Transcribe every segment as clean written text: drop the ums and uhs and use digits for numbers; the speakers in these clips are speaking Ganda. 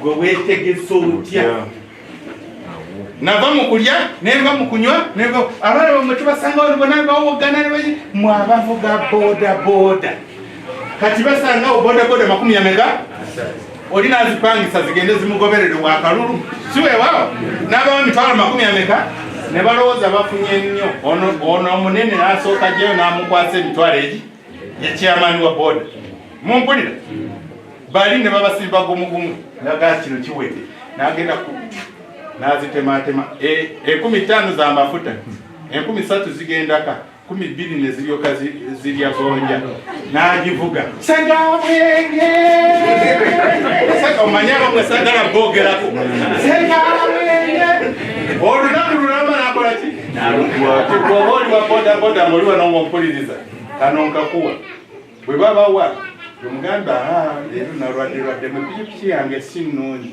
gwe weetegese otya nava mu kulya nenva mu kunywa abaana bamwe tubasanga wano bonna bawogana mwe abavuga bodaboda kati basangawo bodaboda 40 oli nazipangisa zigende zimugoberere wakalulu siweewaawo n'abawo emitwalo 40 ne balowooza bafunye nnyo ono omunene n'asooka gyeyo n'amukwasa emitwalo egi yekyamaani wa boda mumpulira bali ne babasimba gumugumu naga kino kiwedde n'agenda ku nazitematema 15 za mafuta 13 zigendaka 12 ne ziryoka zirya gonja n'agivuga Ssegamwenge saka omanyaba mwe sagala bogerako Ssegamwenge olunaku lulamba nakola ki tekoboli wa bodaboda muliwa n'omumpuliriza kano nkakuwa bwe babawa omugamba leero nalwadde mupikipiki yange si nnungi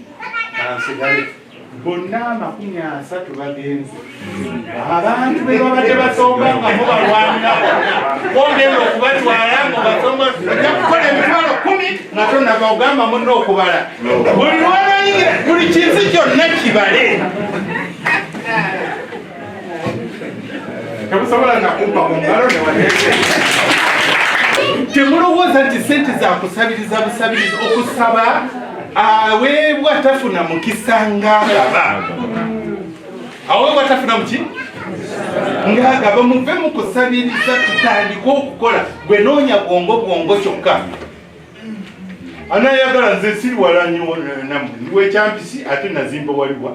kansigale bonna 30 bagenze abantu be babadde basomba nga mubalwanirako bongera okubatwala nga basomba ojja kukola emitwalo 10 nga tonaba ogamba munno okubala buli lwalanyire buli kinsi kyonna kibale tebusobola nakumpa mu ngalo newateese temulowooza nti sente zakusabiriza busabiriza okusaba aweebwa tafuna mukisa ng'agaba aweebwa tafuna muki ng'agaba muve mu kusabiriza tutandike okukola gwe noonya bwongo kyokka anayagala nze siri wala nnyo namwe niwe kyampisi ate nazimba waliwa